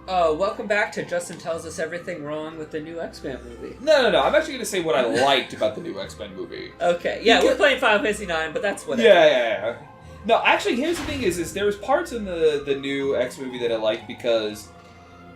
welcome back to Justin Tells Us Everything Wrong with the new X-Men movie. No. I'm actually going to say what I liked about the new X-Men movie. Okay, yeah, we're playing Final Fantasy IX, but that's whatever. Yeah. No, actually, here's the thing is there was parts in the new X movie that I liked because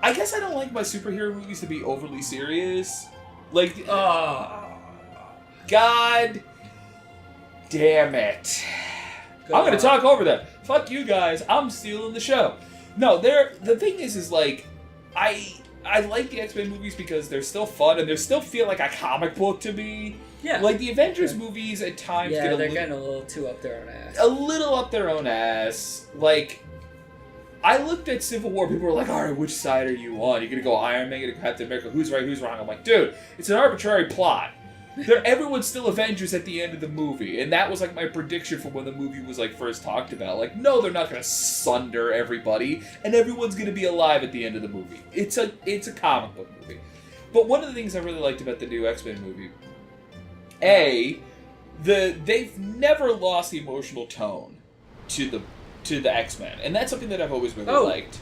I guess I don't like my superhero movies to be overly serious. Like, God damn it. I'm going to talk over them. Fuck you guys. I'm stealing the show. No, the thing is like, I like the X-Men movies because they're still fun and they still feel like a comic book to me. Yeah. Like, the Avengers movies at times they're getting a little too up their own ass. A little up their own ass. Like, I looked at Civil War, people were like, alright, which side are you on? You're gonna go Iron Man, you're gonna go Captain America, who's right, who's wrong? I'm like, dude, it's an arbitrary plot. Everyone's still Avengers at the end of the movie, and that was like my prediction for when the movie was like first talked about. Like, no, they're not gonna sunder everybody, and everyone's gonna be alive at the end of the movie. It's a comic book movie. But one of the things I really liked about the new X-Men movie, they've never lost the emotional tone to the X-Men, and that's something that I've always really liked.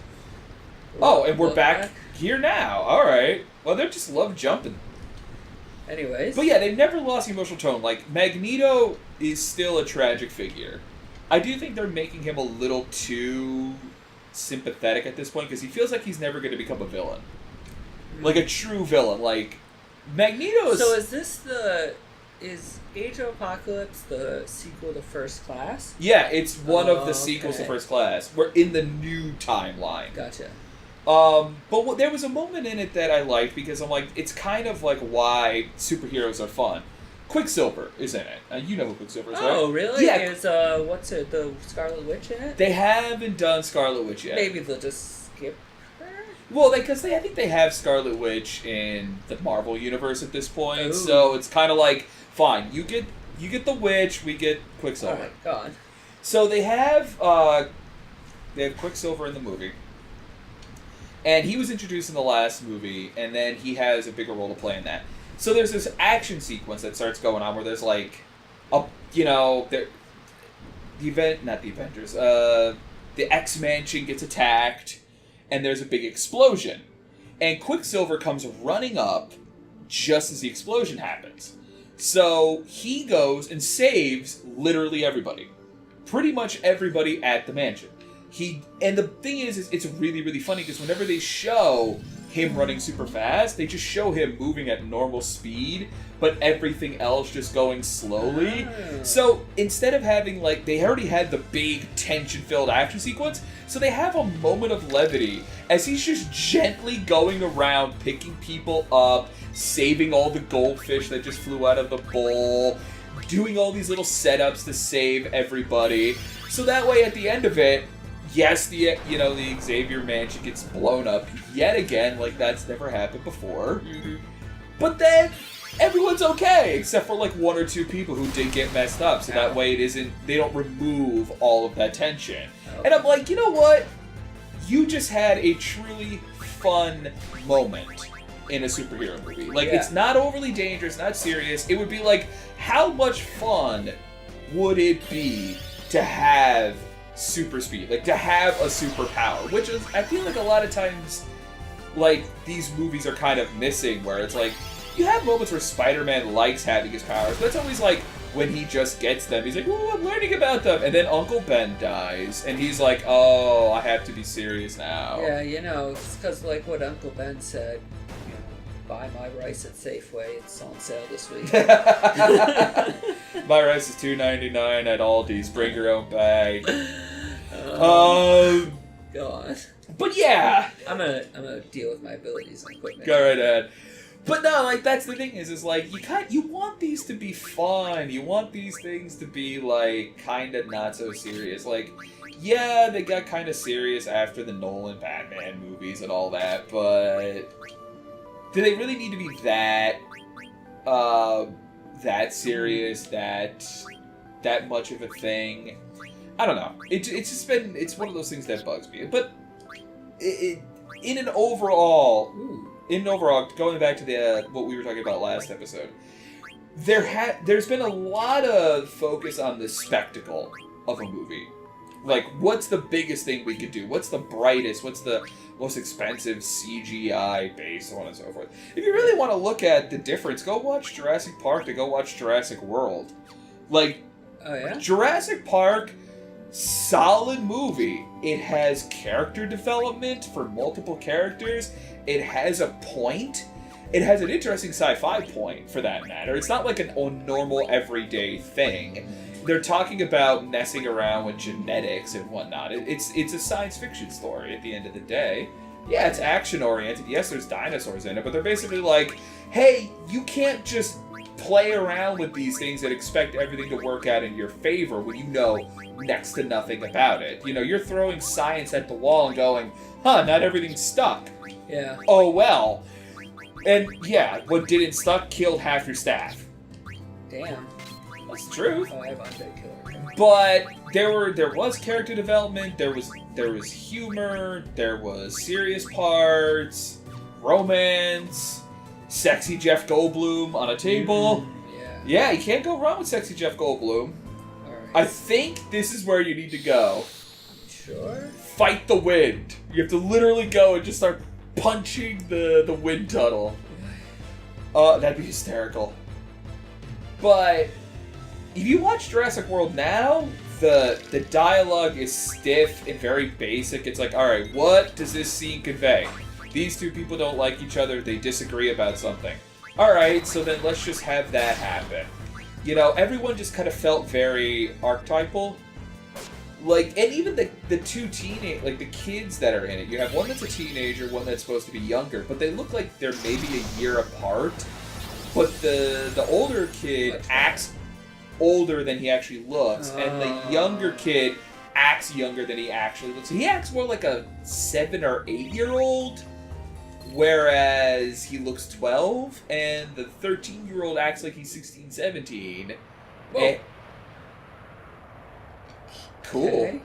And we're back here now. All right. Well, they just love jumping. Anyways. But yeah, they've never lost the emotional tone. Like, Magneto is still a tragic figure. I do think they're making him a little too sympathetic at this point because he feels like he's never going to become a villain. Like a true villain. Like, Magneto is... So is Age of Apocalypse the sequel to First Class? Yeah, it's one of the sequels to First Class. We're in the new timeline. Gotcha. But there was a moment in it that I liked because I'm like, it's kind of like why superheroes are fun. Quicksilver is in it. You know who Quicksilver is, right? Oh, really? Yeah. Is, what's it, the Scarlet Witch in it? They haven't done Scarlet Witch yet. Maybe they'll just skip her? Well, I think they have Scarlet Witch in the Marvel Universe at this point, Ooh. So it's kind of like, fine, you get the Witch, we get Quicksilver. Oh my god. So they have Quicksilver in the movie. And he was introduced in the last movie, and then he has a bigger role to play in that. So there's this action sequence that starts going on where there's like, the X-Mansion gets attacked, and there's a big explosion. And Quicksilver comes running up just as the explosion happens. So he goes and saves literally everybody. Pretty much everybody at the mansion. And the thing is it's really, really funny because whenever they show him running super fast, they just show him moving at normal speed, but everything else just going slowly. Oh. So instead of having, like, they already had the big tension-filled action sequence, so they have a moment of levity as he's just gently going around, picking people up, saving all the goldfish that just flew out of the bowl, doing all these little setups to save everybody. So that way, at the end of it, yes, the Xavier Mansion gets blown up yet again, like that's never happened before. Mm-hmm. But then everyone's okay, except for like one or two people who did get messed up. So that way they don't remove all of that tension. Oh. And I'm like, you know what? You just had a truly fun moment in a superhero movie. Like, it's not overly dangerous, not serious. It would be like, how much fun would it be to have super speed, like to have a superpower, which is, I feel like a lot of times, like, these movies are kind of missing, where it's like, you have moments where Spider-Man likes having his powers, but it's always like, when he just gets them, he's like, oh, I'm learning about them, and then Uncle Ben dies, and he's like, oh, I have to be serious now. Yeah, it's because, like, what Uncle Ben said, buy my rice at Safeway, it's on sale this week. My rice is $2.99 at Aldi's, bring your own bag. God. But yeah, I'm gonna deal with my abilities and equipment. Go right ahead. But no, like, that's the thing is like, you want these to be fun. You want these things to be, like, kind of not so serious. Like, yeah, they got kind of serious after the Nolan Batman movies and all that, but do they really need to be that serious, that much of a thing? I don't know. It's one of those things that bugs me. But in an overall, going back to what we were talking about last episode, there's been a lot of focus on the spectacle of a movie. Like, what's the biggest thing we could do? What's the brightest? What's the most expensive CGI base, so on and so forth? If you really want to look at the difference, go watch Jurassic Park to go watch Jurassic World. Like, Oh, yeah? Jurassic Park, solid movie. It has character development for multiple characters. It has a point. It has an interesting sci-fi point, for that matter. It's not like a normal, everyday thing. They're talking about messing around with genetics and whatnot. It's a science fiction story at the end of the day. Yeah, it's action-oriented. Yes, there's dinosaurs in it, but they're basically like, hey, you can't just play around with these things and expect everything to work out in your favor when you know next to nothing about it. You know, you're throwing science at the wall and going, huh, not everything's stuck. Yeah. Oh, well. And yeah, what didn't stuck killed half your staff. Damn. That's the truth. Oh, I have undead killer. But there was character development, there was humor, there was serious parts, romance, sexy Jeff Goldblum on a table. Yeah, you can't go wrong with sexy Jeff Goldblum. Alright. I think this is where you need to go. Sure. Fight the wind. You have to literally go and just start punching the wind tunnel. That'd be hysterical. But if you watch Jurassic World now, the dialogue is stiff and very basic. It's like, alright, what does this scene convey? These two people don't like each other, they disagree about something. Alright, so then let's just have that happen. You know, everyone just kind of felt very archetypal. Like, and even the two the kids that are in it. You have one that's a teenager, one that's supposed to be younger, but they look like they're maybe a year apart. But the older kid acts older than he actually looks, and the younger kid acts younger than he actually looks. So he acts more like a 7 or 8-year-old, whereas he looks 12, and the 13-year-old acts like he's 16, 17. Whoa. Cool. Okay.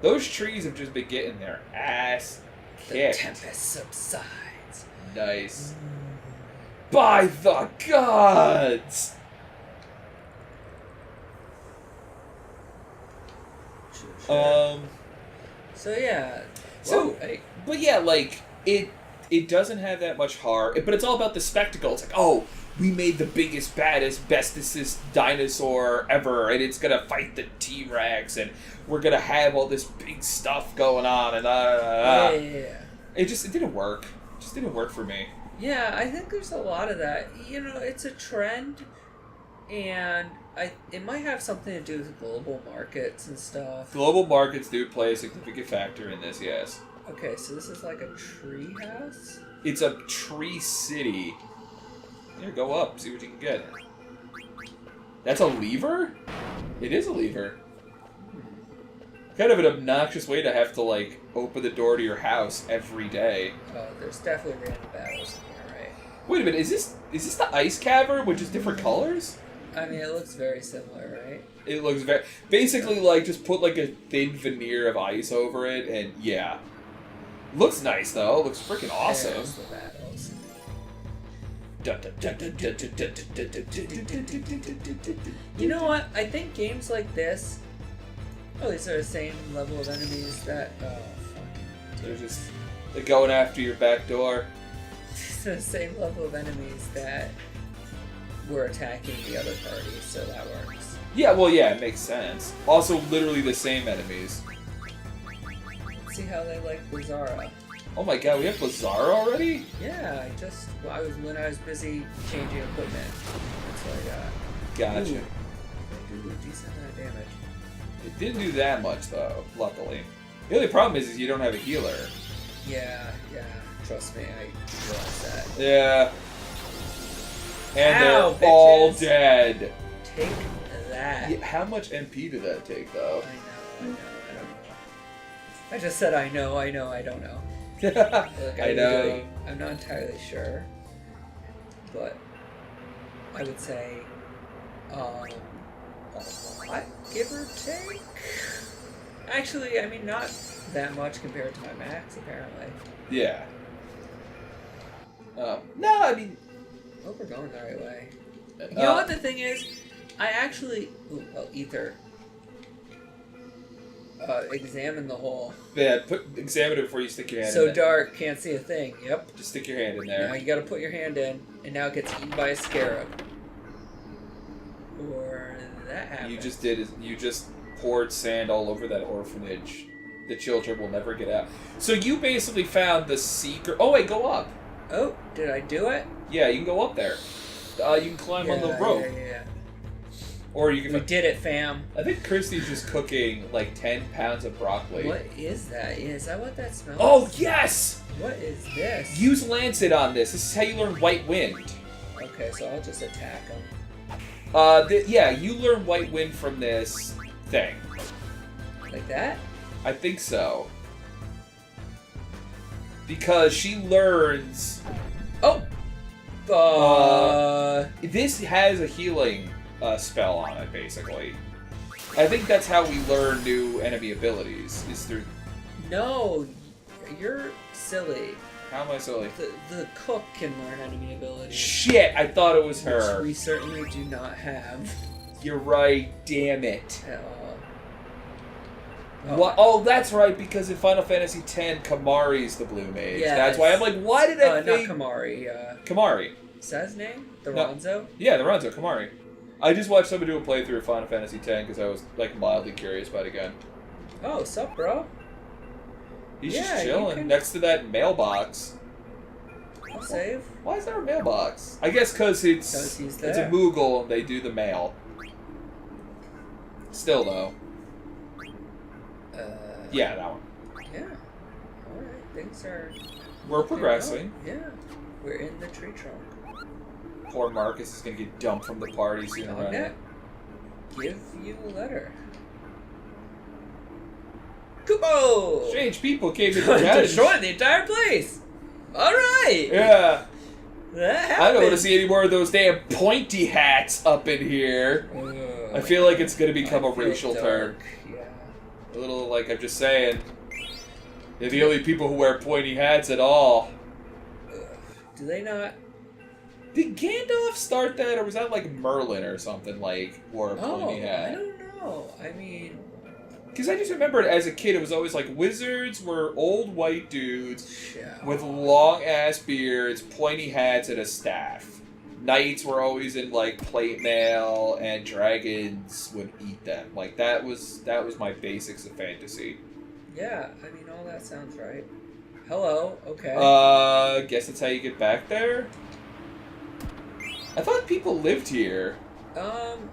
Those trees have just been getting their ass The kicked. tempest subsides. Nice. By the gods! Sure. So yeah. So, Whoa, hey. but yeah, like, it doesn't have that much heart, but it's all about the spectacle. It's like, oh, we made the biggest, baddest, bestest dinosaur ever, and it's gonna fight the T-Rex, and we're gonna have all this big stuff going on, and Yeah. It didn't work. It just didn't work for me. Yeah, I think there's a lot of that. You know, it's a trend, and it might have something to do with global markets and stuff. Global markets do play a significant factor in this, yes. Okay, so this is like a tree house? It's a tree city. Here, go up, see what you can get. That's a lever? It is a lever. Kind of an obnoxious way to have to, like, open the door to your house every day. Oh, there's definitely random battles in here, right? Wait a minute, is this the ice cavern with just different colors? I mean, it looks very similar, right? It looks very... Basically, like, just put, like, a thin veneer of ice over it, and yeah. Looks nice, though. Looks freaking awesome. There's the battles. You know what? I think games like this... Oh, these are the same level of enemies that... Oh, fuck. They're just... They're going after your back door. These are the same level of enemies that were attacking the other party, so that works. Yeah, well, yeah, it makes sense. Also, literally the same enemies. Let's see how they like Bizarra. Oh my god, we have Bizarre already? Yeah, when I was busy changing equipment. That's what I got. Gotcha. Ooh, decent amount of damage. It didn't do that much, though, luckily. The only problem is you don't have a healer. Yeah. Trust me, I realize that. Yeah. And Ow, they're all bitches. dead. Take that. Yeah, how much MP did that take, though? I don't know. I just said I know, I don't know. Look, I know. I'm not entirely sure, but I would say a lot, give or take. Actually, I mean, not that much compared to my max, apparently. Yeah. No, I mean... Oh, we're going the right way. You know what the thing is? I actually... Ooh, well, ether. Examine the hole. Yeah, examine it before you stick your hand in So there. dark, can't see a thing. Yep. Just stick your hand in there. Now you gotta put your hand in, and now it gets eaten by a scarab. Or that happened. You just poured sand all over that orphanage. The children will never get out. So you basically found the secret... Oh, wait, go up. Oh, did I do it? Yeah, you can go up there. You can climb on the rope. Yeah. Or you can... We did it, fam. I think Christy's just cooking like 10 pounds of broccoli. What is that? Is that what that smells? Oh, yes! What is this? Use Lancet on this. This is how you learn White Wind. Okay, so I'll just attack him. Yeah, you learn White Wind from this thing. Like that? I think so. Because she learns... Oh! This has a healing spell on it, basically. I think that's how we learn new enemy abilities, is through... No! You're silly. How am I silly? The cook can learn enemy abilities. Shit, I thought it was her. Which we certainly do not have. You're right, damn it. At all. What? Oh, that's right, because in Final Fantasy X, Kamari's the blue mage. Yes. That's why I'm like, why did I think... Not Kamari. Kamari. Is that his name? The No. Ronzo? Yeah, the Ronzo, Kamari. I just watched somebody do a playthrough of Final Fantasy X because I was, like, mildly curious about it again. Oh, sup, bro? He's Yeah, just you chilling can- next to that mailbox. I'll save. Why is there a mailbox? I guess because it's he's a there. Moogle and they do the mail. Still, though. Yeah, that one. Yeah. Alright, things are... We're progressing. Yeah. We're in the tree trunk. Poor Marcus is going to get dumped from the party sooner or later. Give you a letter. Kubo! Strange people came in the Destroyed the entire place! Alright! Yeah. That happened. I don't want to see any more of those damn pointy hats up in here. I feel like it's going to become a racial term. Yeah. A little like I'm just saying. They're the only people who wear pointy hats at all. Do they not? Did Gandalf start that, or was that like Merlin or something, like, wore a pointy hat? I don't know. I mean... Because I just remembered as a kid, it was always like wizards were old white dudes Yeah. with long-ass beards, pointy hats, and a staff. Knights were always in, like, plate mail, and dragons would eat them. Like, that was my basics of fantasy. Yeah, I mean, all that sounds right. Hello, okay. Guess that's how you get back there? I thought people lived here.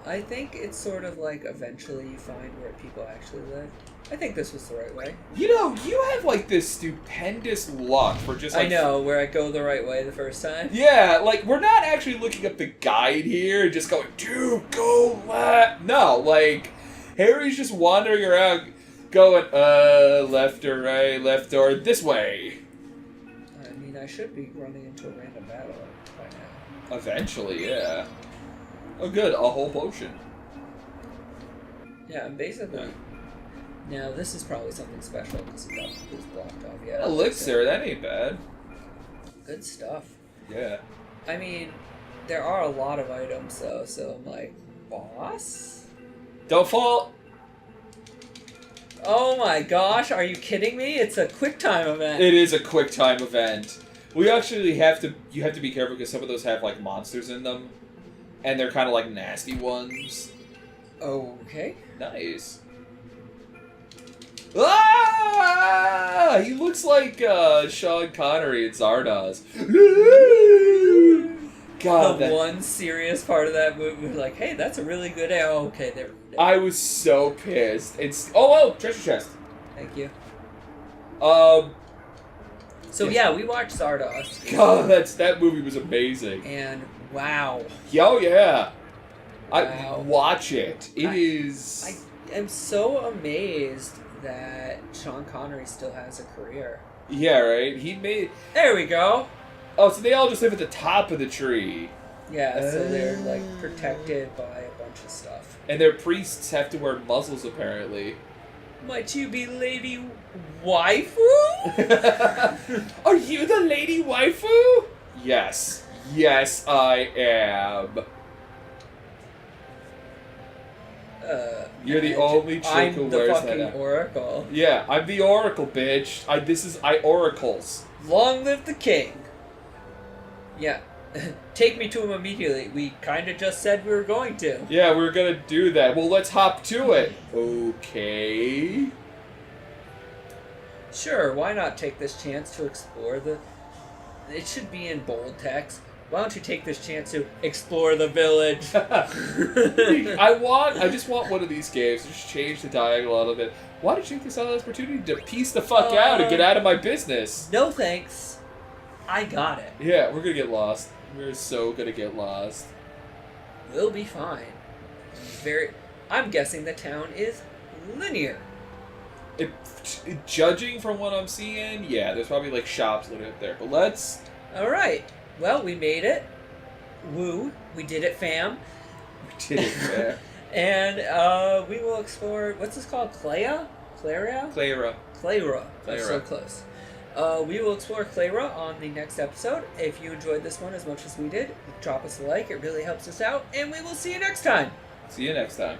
I think it's sort of like eventually you find where people actually live. I think this was the right way. You know, you have, like, this stupendous luck for just, like... I know, where I go the right way the first time. Yeah, like, we're not actually looking up the guide here and just going, dude, go left. No, like, Harry's just wandering around going, left or right, left or this way. I mean, I should be running into a random battle by now. Eventually, yeah. Oh, good, a whole potion. Yeah, and basically... Now, this is probably something special because it was blocked off. Yeah, Elixir, that ain't bad. Good stuff. Yeah. I mean, there are a lot of items, though, so I'm like, boss? Don't fall. Oh my gosh, are you kidding me? It's a quick time event. It is a quick time event. We actually have to, you have to be careful because some of those have, like, monsters in them. And they're kind of like nasty ones. Okay. Nice. Ah! He looks like Sean Connery in Zardoz. God, the one serious part of that movie was like, hey, that's a really good arrow. Okay, there. I was so pissed. It's oh, treasure chest. Thank you. So yeah, we watched Zardoz. God, that movie was amazing. And wow. Yo, yeah. Wow. Watch it. I am so amazed that Sean Connery still has a career. Yeah, right? He made... There we go! Oh, so they all just live at the top of the tree. Yeah, so they're, like, protected by a bunch of stuff. And their priests have to wear muzzles, apparently. Might you be Lady Waifu? Are you the Lady Waifu? Yes. Yes, I am. You're the only chick who I'm the wears fucking that. Oracle. Yeah, I'm the Oracle, bitch. I oracles. Long live the king. Yeah. Take me to him immediately. We kind of just said we were going to. Yeah, we were gonna do that. Well, let's hop to it. Okay. Sure, why not take this chance to explore the... It should be in bold text. Why don't you take this chance to explore the village? I just want one of these games to just change the dialogue a little bit. Why don't you take this opportunity to piece the fuck out and get out of my business? No thanks. I got it. Yeah, we're gonna get lost. We're so gonna get lost. We'll be fine. I'm guessing the town is linear. Judging from what I'm seeing, yeah, there's probably like shops living up there. But let's... Alright. Well, we made it. Woo. We did it, fam. We did it, fam. And we will explore... What's this called? Clara? Clara. That's so close. We will explore Clara on the next episode. If you enjoyed this one as much as we did, drop us a like. It really helps us out. And we will see you next time. See you next time.